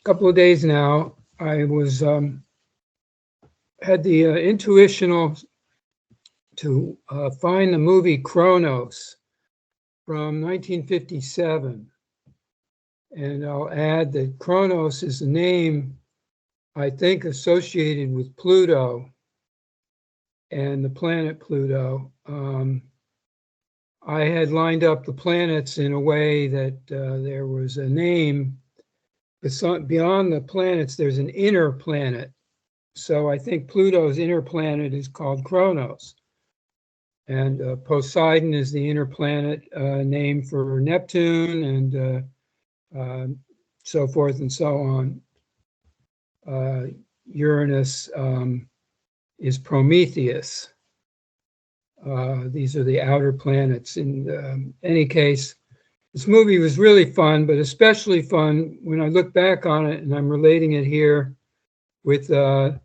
couple of days now, I was had the intuitional to find the movie Kronos from 1957. And I'll add that Kronos is a name, I think, associated with Pluto and the planet Pluto. I had lined up the planets in a way that there was a name. Beyond the planets, there's an inner planet. So I think Pluto's inner planet is called Kronos. And Poseidon is the inner planet name for Neptune, and so forth and so on. Uranus is Prometheus. These are the outer planets. In any case, this movie was really fun, but especially fun when I look back on it, and I'm relating it here with our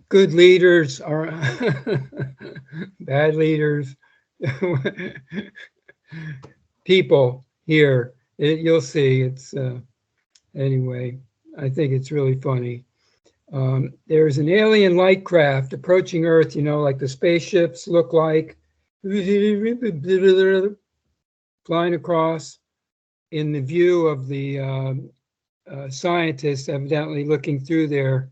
good leaders, our bad leaders, people here. You'll see. It's anyway. I think it's really funny. There's an alien light craft approaching Earth, you know, like the spaceships look like, flying across in the view of the scientists, evidently looking through their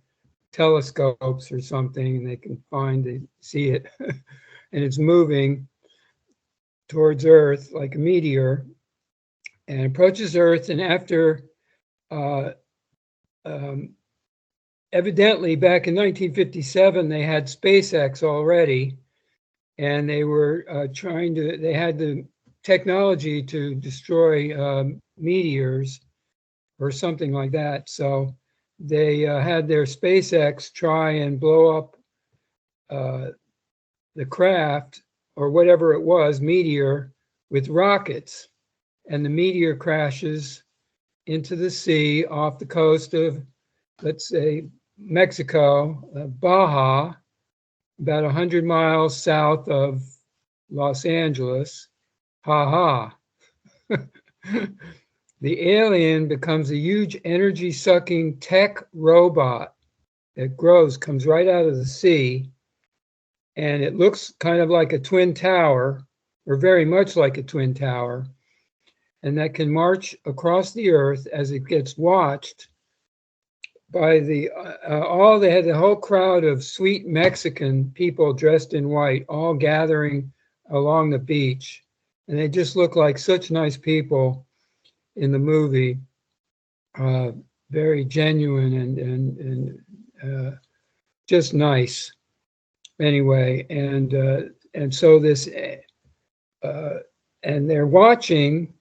telescopes or something, and they can see it. And it's moving towards Earth like a meteor and approaches Earth, and after evidently, back in 1957, they had SpaceX already, and they were they had the technology to destroy meteors or something like that. So they had their SpaceX try and blow up the craft, or whatever it was, meteor, with rockets. And the meteor crashes into the sea off the coast of, let's say, Mexico, Baja, about 100 miles south of Los Angeles. Ha ha. The alien becomes a huge energy-sucking tech robot that comes right out of the sea, and it looks kind of like a twin tower, or very much like a twin tower, and that can march across the earth as it gets watched by they had the whole crowd of sweet Mexican people dressed in white, all gathering along the beach. And they just look like such nice people in the movie, very genuine and just nice. Anyway, and so this, and they're watching,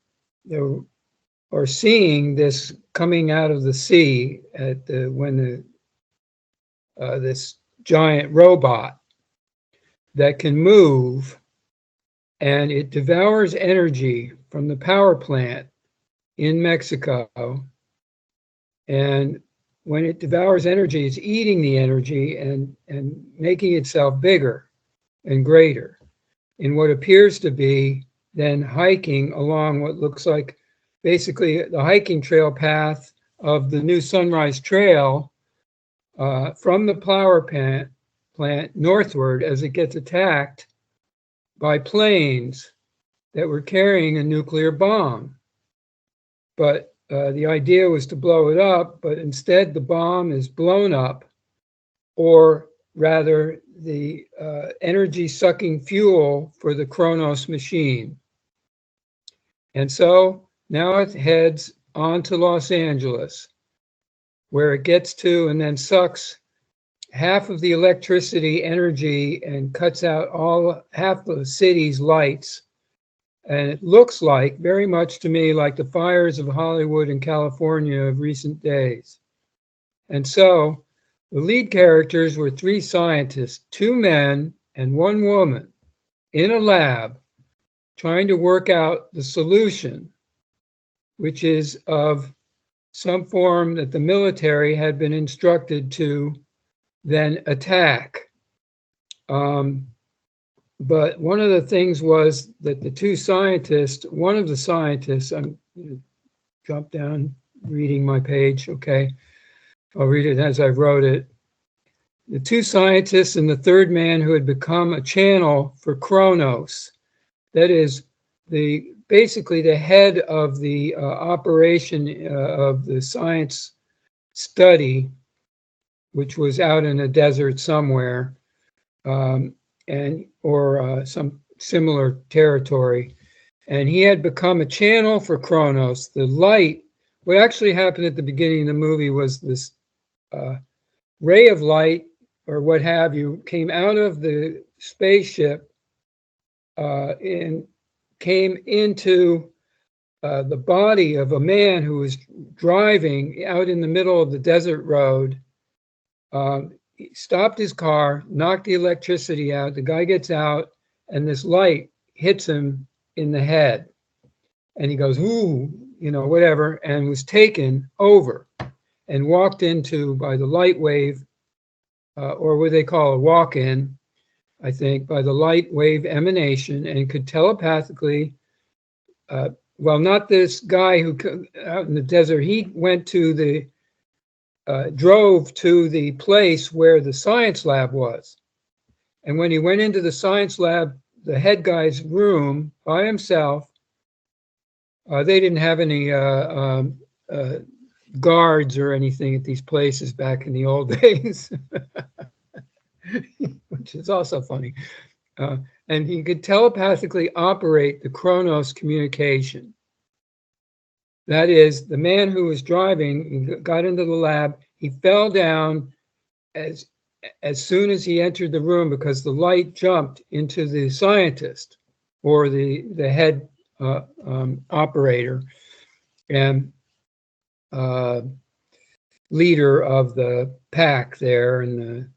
or seeing this coming out of the sea when this giant robot that can move, and it devours energy from the power plant in Mexico. And when it devours energy, it's eating the energy and making itself bigger and greater in what appears to be then hiking along what looks like basically the hiking trail path of the new Sunrise Trail from the power plant northward as it gets attacked by planes that were carrying a nuclear bomb. But the idea was to blow it up, but instead the bomb is blown up, or rather the energy-sucking fuel for the Kronos machine. And so now it heads on to Los Angeles, where it gets to and then sucks half of the electricity energy and cuts out half the city's lights. And it looks like, very much to me, like the fires of Hollywood and California of recent days. And so the lead characters were 3 scientists, 2 men and 1 woman, in a lab trying to work out the solution, which is of some form that the military had been instructed to then attack. But one of the things was that the two scientists, one of the scientists, I'm going to jump down reading my page, okay? I'll read it as I wrote it. The two scientists and the third man who had become a channel for Kronos, that is, basically the head of the operation of the science study, which was out in a desert somewhere, or some similar territory. And he had become a channel for Kronos. The light, what actually happened at the beginning of the movie was this ray of light, or what have you, came out of the spaceship and came into the body of a man who was driving out in the middle of the desert road. He stopped his car, knocked the electricity out. The guy gets out, and this light hits him in the head. And he goes, ooh, you know, whatever, and was taken over and walked into by the light wave, or what they call a walk-in, I think, by the light wave emanation, and could telepathically, well, not this guy who out in the desert, he went to the, drove to the place where the science lab was. And when he went into the science lab, the head guy's room by himself, they didn't have any guards or anything at these places back in the old days, which is also funny. And he could telepathically operate the Kronos communication. That is, the man who was driving, he got into the lab, he fell down as soon as he entered the room because the light jumped into the scientist or the head operator and leader of the pack there. And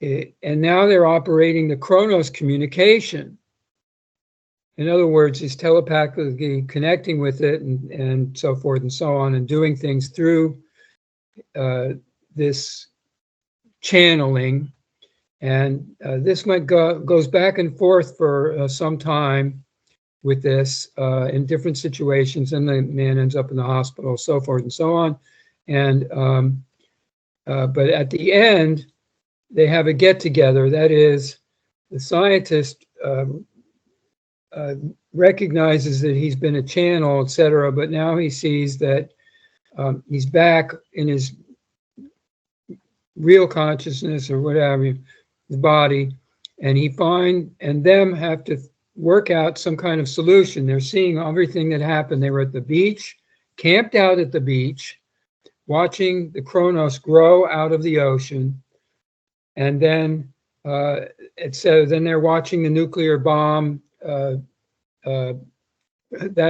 and now they're operating the Kronos communication. In other words, he's telepathically connecting with it and so forth and so on, and doing things through this channeling. And this goes back and forth for some time with this in different situations, and the man ends up in the hospital, so forth and so on. And but at the end, they have a get-together. That is, the scientist recognizes that he's been a channel, etc., but now he sees that he's back in his real consciousness or whatever, the body, and them have to work out some kind of solution. They're seeing everything that happened. They were at the beach, camped out at the beach, watching the Kronos grow out of the ocean, and then then they're watching the nuclear bomb, that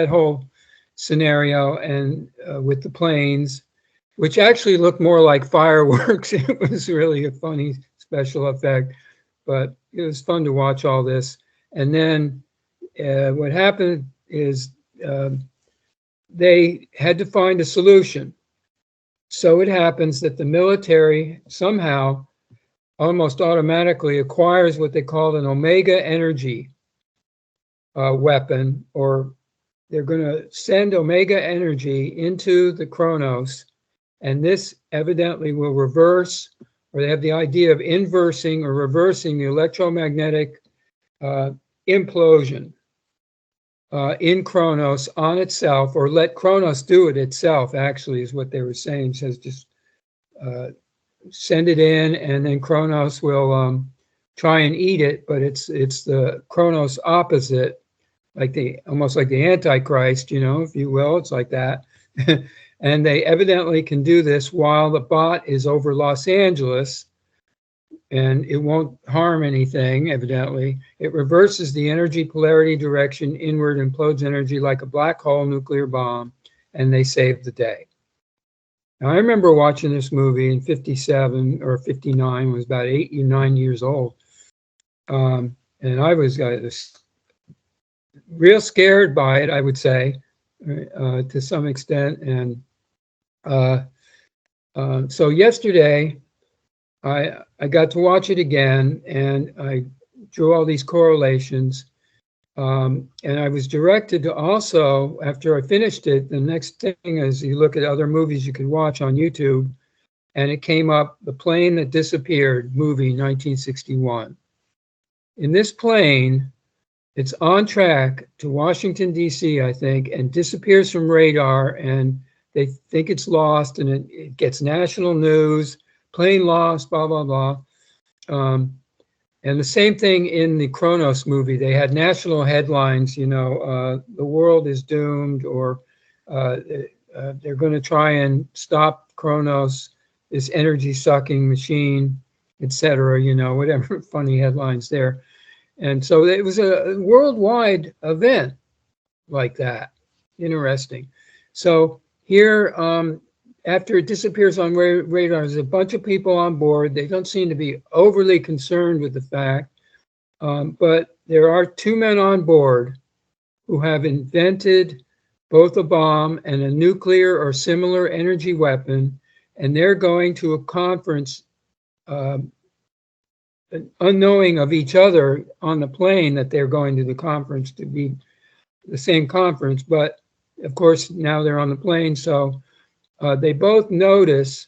whole scenario, and with the planes, which actually looked more like fireworks. It was really a funny special effect, but it was fun to watch all this. And then what happened is they had to find a solution. So it happens that the military somehow almost automatically acquires what they call an omega energy weapon, or they're going to send omega energy into the Kronos, and this evidently will reverse, or they have the idea of inversing or reversing the electromagnetic implosion in Kronos on itself, or let Kronos do it itself, actually, is what they were saying. It says just send it in, and then Kronos will try and eat it, but it's the Kronos opposite, like almost like the Antichrist, you know, if you will. It's like that. And they evidently can do this while the bot is over Los Angeles, and it won't harm anything, evidently. It reverses the energy polarity direction inward, implodes energy like a black hole nuclear bomb, and they save the day. Now, I remember watching this movie in 57 or 59, was about 8 or 9 years old. And I was real scared by it, I would say, to some extent. And so yesterday, I got to watch it again, and I drew all these correlations. And I was directed to also, after I finished it, the next thing is you look at other movies you can watch on YouTube, and it came up, The Plane That Disappeared, movie, 1961. In this plane, it's on track to Washington, D.C., I think, and disappears from radar, and they think it's lost, and it gets national news, plane lost, blah, blah, blah. And the same thing in the Kronos movie. They had national headlines, you know, the world is doomed, or they're going to try and stop Kronos, this energy-sucking machine, etc., you know, whatever funny headlines there. And so it was a worldwide event like that. Interesting. So here, after it disappears on radar, there's a bunch of people on board. They don't seem to be overly concerned with the fact, but there are two men on board who have invented both a bomb and a nuclear or similar energy weapon, and they're going to a conference unknowing of each other on the plane, that they're going to the conference to be the same conference. But of course, now they're on the plane, so they both notice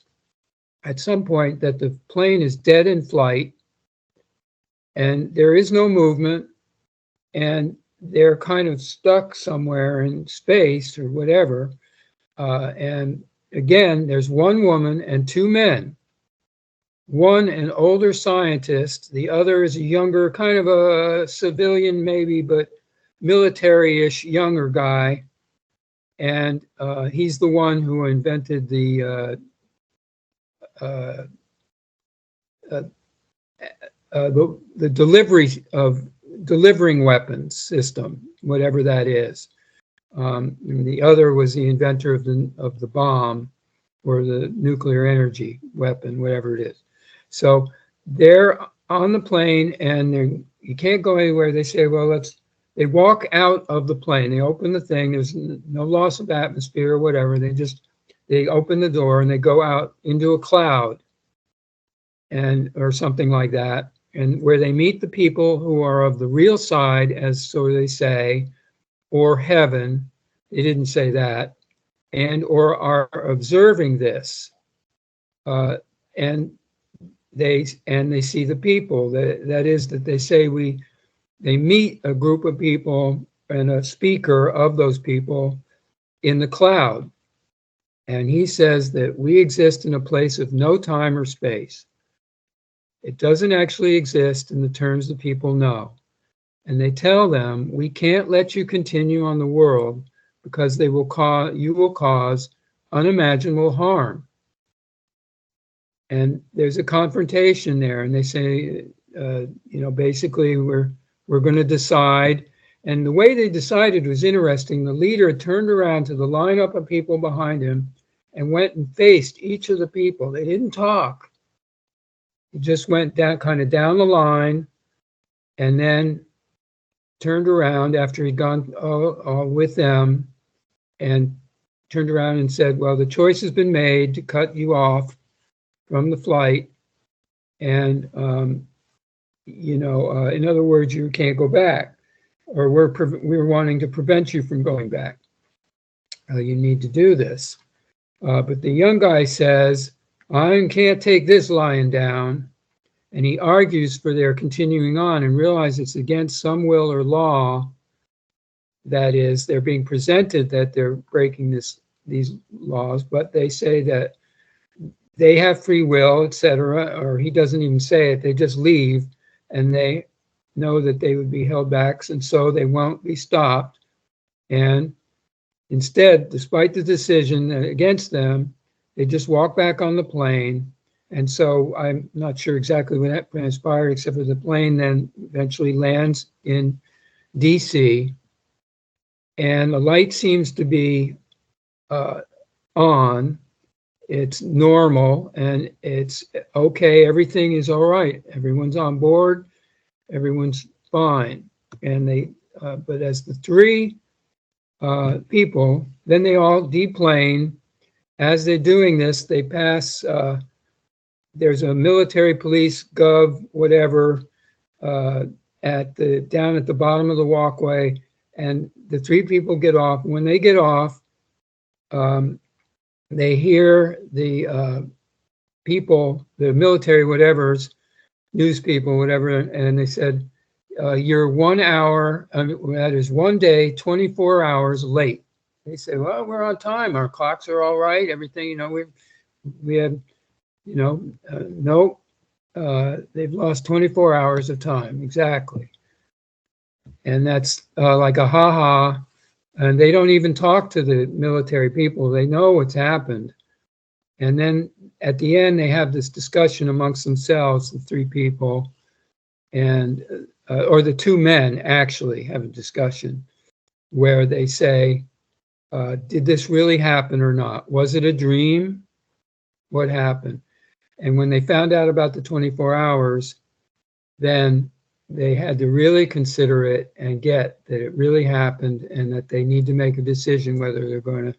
at some point that the plane is dead in flight and there is no movement, and they're kind of stuck somewhere in space or whatever. And again, there's one woman and two men. One, an older scientist, the other is a younger, kind of a civilian maybe, but military-ish younger guy. And he's the one who invented the delivery of delivering weapons system, whatever that is. And the other was the inventor of the bomb, or the nuclear energy weapon, whatever it is. So they're on the plane, and you can't go anywhere. They say, well, they walk out of the plane. They open the thing. There's no loss of atmosphere or whatever. They open the door and they go out into a cloud, or something like that, and where they meet the people who are of the real side, as so they say, or heaven. They didn't say that, and or are observing this, and they see the people. That is, that they say they meet a group of people and a speaker of those people in the cloud. And he says that we exist in a place of no time or space. It doesn't actually exist in the terms that people know. And they tell them, we can't let you continue on the world because you will cause unimaginable harm. And there's a confrontation there, and they say, basically we're going to decide. And the way they decided was interesting. The leader turned around to the lineup of people behind him and went and faced each of the people. They didn't talk. He just went down, kind of down the line, and then turned around after he'd gone all with them, and turned around and said, well, the choice has been made to cut you off from the flight, and in other words, you can't go back, or we're wanting to prevent you from going back. You need to do this. But the young guy says, I can't take this lying down, and he argues for their continuing on, and realizes it's against some will or law. That is, they're being presented that they're breaking these laws, but they say that they have free will, etc., or he doesn't even say it. They just leave, and they know that they would be held back, and so they won't be stopped. And instead, despite the decision against them, they just walk back on the plane. And so I'm not sure exactly when that transpired, except for the plane then eventually lands in DC, and the light seems to be on. It's normal, and it's okay. Everything is all right. Everyone's on board. Everyone's fine. And but as the three people, then they all deplane. As they're doing this, they pass. There's a military, police, gov, whatever, down at the bottom of the walkway, and the three people get off. When they get off, they hear the people, the military, whatever's, news people, whatever, and they said, you're 1 hour, that is 1 day, 24 hours late. They say, well, we're on time. Our clocks are all right. Everything, we have, nope. They've lost 24 hours of time. Exactly. And that's like a ha-ha. And they don't even talk to the military people. They know what's happened. And then at the end, they have this discussion amongst themselves, the three people, and or the two men actually have a discussion where they say, did this really happen or not? Was it a dream? What happened? And when they found out about the 24 hours, then they had to really consider it and get that it really happened and that they need to make a decision whether they're going to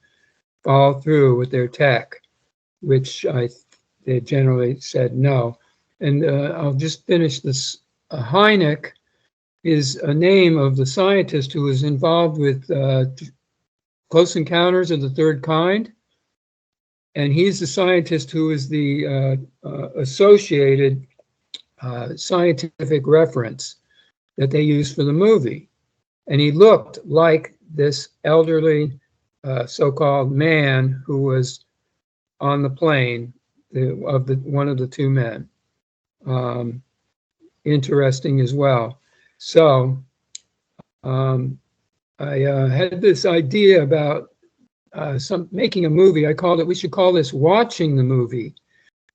follow through with their tech, which they generally said no. And I'll just finish this. Hynek is a name of the scientist who was involved with Close Encounters of the Third Kind. And he's the scientist who is the associated scientific reference that they used for the movie. And he looked like this elderly so-called man who was on the plane of one of the two men. Interesting as well. So I had this idea about making a movie. I called it, we should call this watching the movie,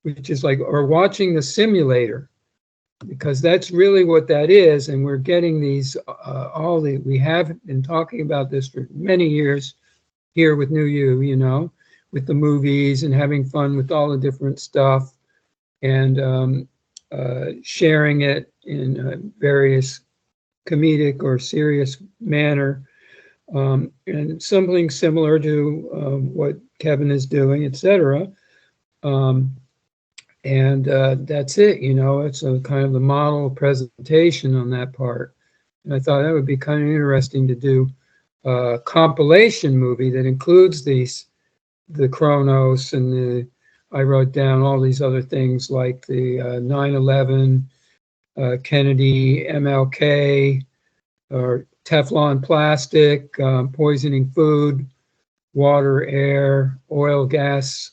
which is like, or watching the simulator, because that's really what that is. And we're getting these, we have been talking about this for many years here with New You, with the movies and having fun with all the different stuff and sharing it in various comedic or serious manner. And something similar to what Kevin is doing, etc. And that's it, it's a kind of the model presentation on that part. And I thought that would be kind of interesting to do a compilation movie that includes the Kronos and I wrote down all these other things like the 9/11, Kennedy, MLK, or Teflon plastic, poisoning food, water, air, oil, gas,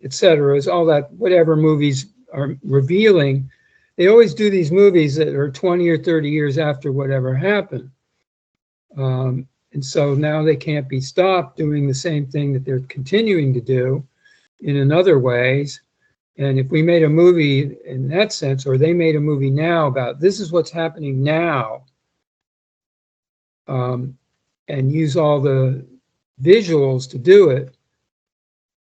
etc. Is all that, whatever movies are revealing. They always do these movies that are 20 or 30 years after whatever happened. And so now they can't be stopped doing the same thing that they're continuing to do in other ways. And if we made a movie in that sense, or they made a movie now about this is what's happening now, and use all the visuals to do it,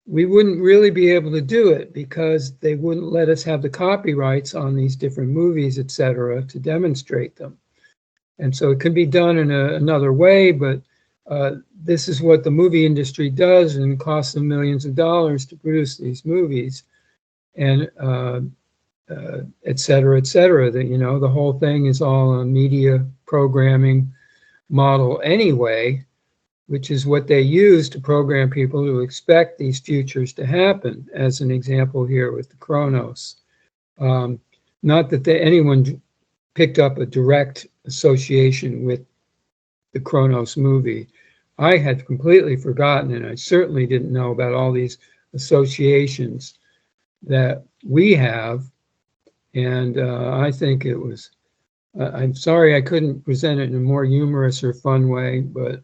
we wouldn't really be able to do it because they wouldn't let us have the copyrights on these different movies, etc., to demonstrate them. And so it could be done in another way, but this is what the movie industry does, and it costs them millions of dollars to produce these movies, and et cetera, et cetera. That, the whole thing is all a media programming model anyway, which is what they use to program people to expect these futures to happen, as an example here with the Kronos. Not that anyone picked up a direct association with the Kronos movie. I had completely forgotten, and I certainly didn't know about all these associations that we have. And I think it was, I'm sorry I couldn't present it in a more humorous or fun way, but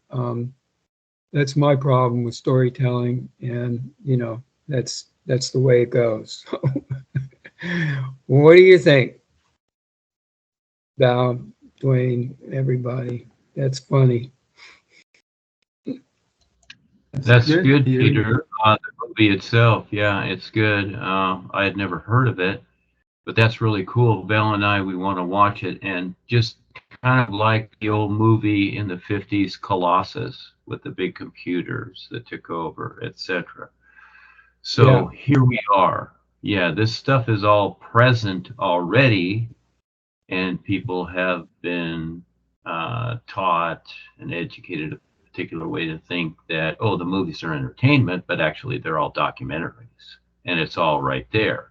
that's my problem with storytelling, and that's the way it goes. What do you think? Val, Dwayne, everybody. That's funny. That's good, Peter. The movie itself, yeah, it's good. I had never heard of it, but that's really cool. Val and I, we want to watch it, and just kind of like the old movie in the 50s, Colossus, with the big computers that took over, etc. So here we are. Yeah, this stuff is all present already, and people have been taught and educated a particular way to think that, oh, the movies are entertainment, but actually they're all documentaries, and it's all right there.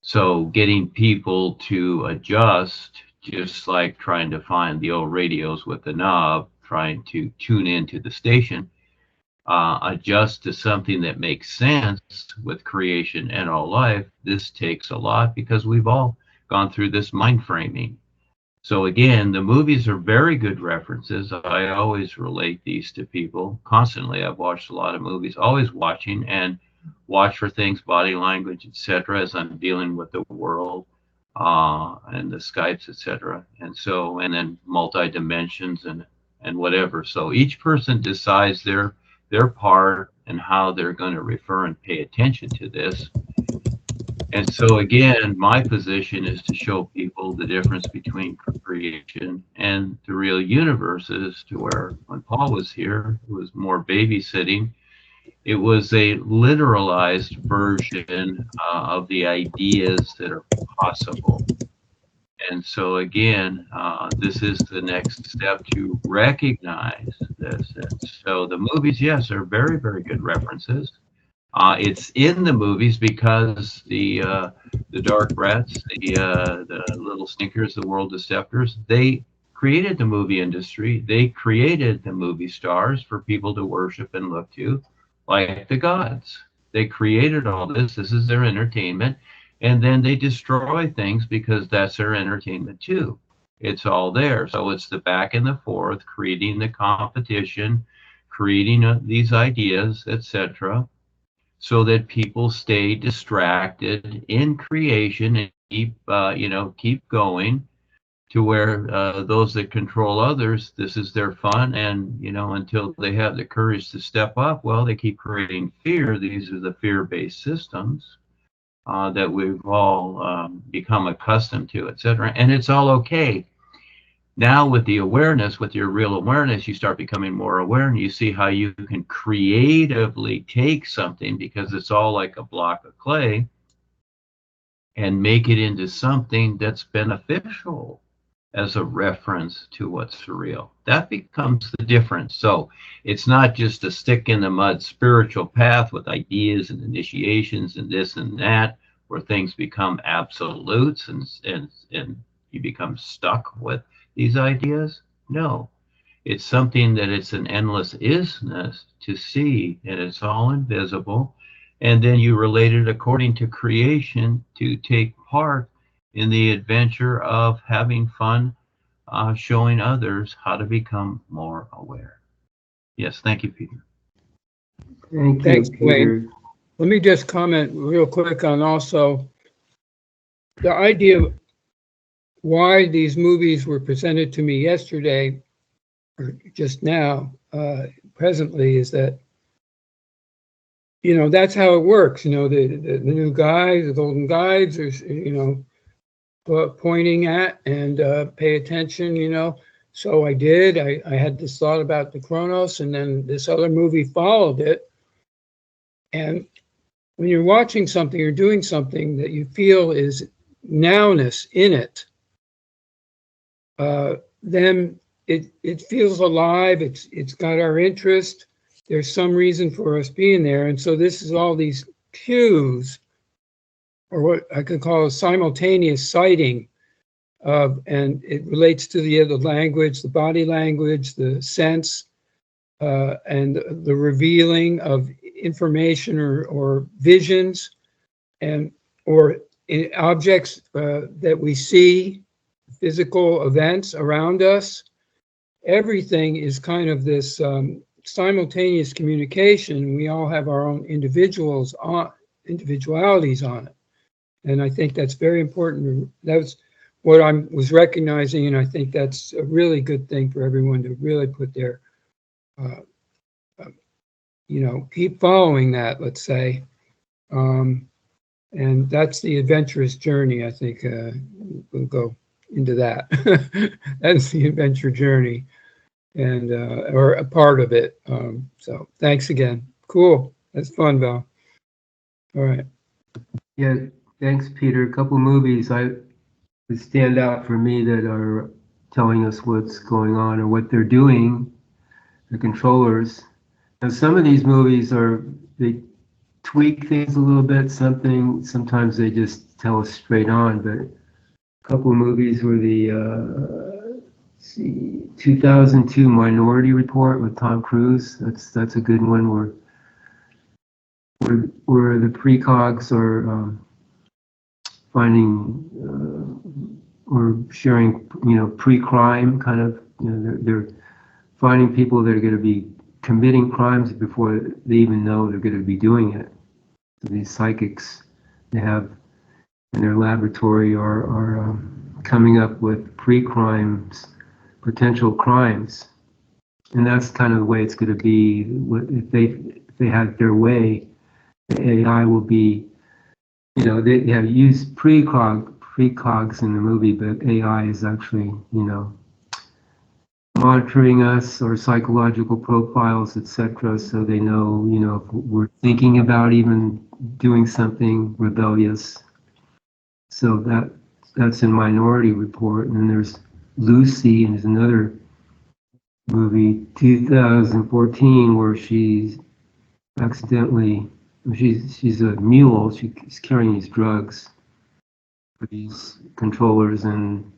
So getting people to adjust, just like trying to find the old radios with the knob, trying to tune into the station, adjust to something that makes sense with creation and all life, this takes a lot because we've all gone through this mind framing. So again, the movies are very good references. I always relate these to people constantly. I've watched a lot of movies, always watching, and watch for things, body language, etc., as I'm dealing with the world and the Skypes, etc. And so, and then multi-dimensions and whatever. So each person decides their part and how they're going to refer and pay attention to this. And so again, my position is to show people the difference between creation and the real universes, to where when Paul was here, it was more babysitting. It was a literalized version of the ideas that are possible. And so again, this is the next step to recognize this. And so the movies, yes, are very, very good references. It's in the movies because the dark brats, the little stinkers, the world deceptors, they created the movie industry. They created the movie stars for people to worship and look to, like the gods. They created all this. This is their entertainment, and then they destroy things because that's their entertainment too. It's all there. So it's the back and the forth, creating the competition, creating these ideas, etc., so that people stay distracted in creation and keep keep going, to where those that control others, this is their fun, and until they have the courage to step up, well, they keep creating fear. These are the fear-based systems that we've all become accustomed to, etc. And it's all okay. Now with the awareness, with your real awareness, you start becoming more aware, and you see how you can creatively take something, because it's all like a block of clay, and make it into something that's beneficial as a reference to what's real. That becomes the difference. So it's not just a stick in the mud spiritual path with ideas and initiations and this and that, where things become absolutes and you become stuck with these ideas. No, it's something that it's an endless isness to see, and it's all invisible. And then you relate it according to creation to take part in the adventure of having fun, showing others how to become more aware. Yes, thank you, Peter. Thank you, Thanks, Peter. Wayne. Let me just comment real quick on also the idea of why these movies were presented to me yesterday, or just now, presently, is that, that's how it works. The new guides, the golden guides, there's, pointing at and pay attention, So I did. I had this thought about the Kronos, and then this other movie followed it. And when you're watching something or doing something that you feel is nowness in it, then it feels alive. It's got our interest. There's some reason for us being there. And so this is all these cues, or what I could call a simultaneous sighting of, and it relates to the language, the body language, the sense, and the revealing of information or visions, and or objects that we see, physical events around us. Everything is kind of this simultaneous communication. We all have our own individualities on it. And I think that's very important. That's what I was recognizing, and I think that's a really good thing for everyone to really put their, keep following that, let's say. And that's the adventurous journey, I think. We'll go into that. That's the adventure journey, and or a part of it. So thanks again. Cool. That's fun, Val. All right. Yeah, thanks, Peter. A couple movies I stand out for me that are telling us what's going on or what they're doing, the controllers. Now, some of these movies they tweak things a little bit, sometimes they just tell us straight on, but a couple of movies were the 2002 Minority Report with Tom Cruise. That's a good one where the precogs are finding or sharing, pre-crime kind of, they're finding people that are going to be committing crimes before they even know they're going to be doing it. So these psychics they have in their laboratory are coming up with pre-crimes, potential crimes, and that's kind of the way it's going to be. If they had their way, the AI will be, they have used precogs in the movie, but AI is actually, monitoring us or psychological profiles, etc. So they know, if we're thinking about even doing something rebellious. So that's in Minority Report. And then there's Lucy, and there's another movie, 2014, where she's accidentally, she's a mule. She's carrying these drugs for these controllers, and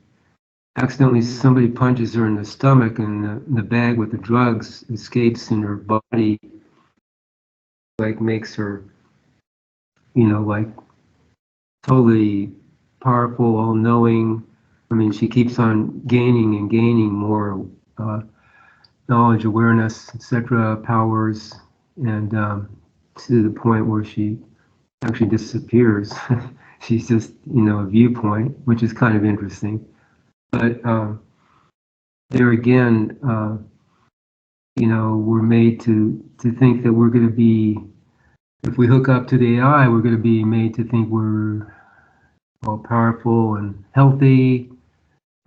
accidentally somebody punches her in the stomach, and the bag with the drugs escapes in her body, like makes her, like totally powerful, all-knowing. I mean, she keeps on gaining and gaining more knowledge, awareness, etc., powers, and to the point where she actually disappears. She's just, a viewpoint, which is kind of interesting. But there again, we're made to think that we're going to be, if we hook up to the AI, we're going to be made to think we're all powerful and healthy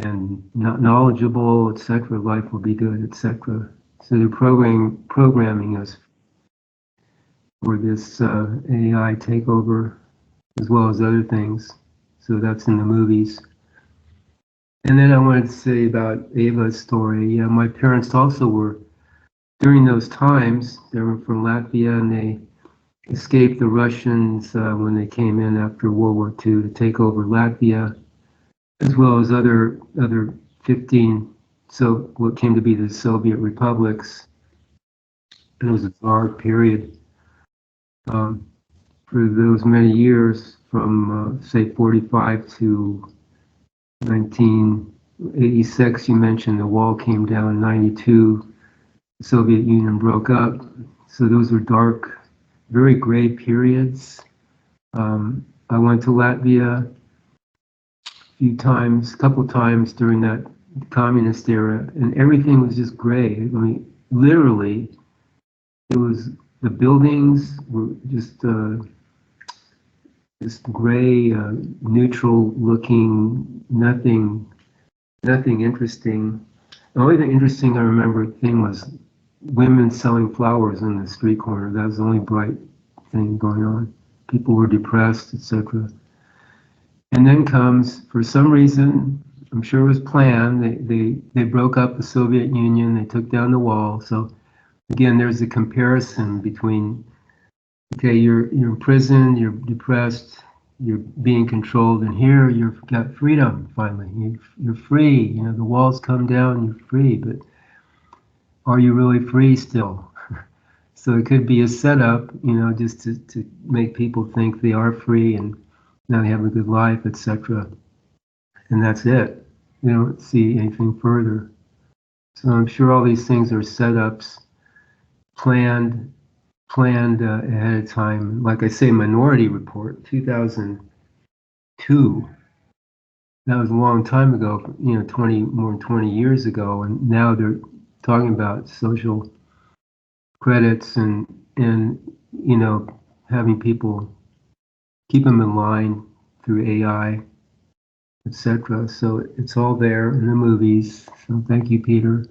and not knowledgeable, etc. Life will be good, etc. So they're programming us for this AI takeover, as well as other things. So that's in the movies. And then I wanted to say about Ava's story. Yeah, my parents also were, during those times, they were from Latvia, and they escaped the Russians when they came in after World War II to take over Latvia, as well as other 15, so what came to be the Soviet republics. And it was a dark period for those many years, from say 45 to 1986. You mentioned the wall came down in 92, the Soviet Union broke up. So those were dark, very gray periods. I went to Latvia a couple times during that communist era, and everything was just gray. I mean, literally, the buildings were just gray, neutral looking, nothing interesting. The only thing interesting I remember was women selling flowers in the street corner. That was the only bright thing going on. People were depressed, etc. And then comes, for some reason, I'm sure it was planned, they broke up the Soviet Union, they took down the wall. So again, there's a comparison between, okay, you're in prison, you're depressed, you're being controlled, and here you've got freedom finally. You're free. The walls come down, you're free, but are you really free still? So it could be a setup, just to make people think they are free and now they have a good life, etc. And that's it. They don't see anything further. So I'm sure all these things are setups, planned ahead of time. Like I say, Minority Report, 2002. That was a long time ago, more than 20 years ago, and now they're talking about social credits and having people keep them in line through AI, etc. So it's all there in the movies. So thank you, Peter.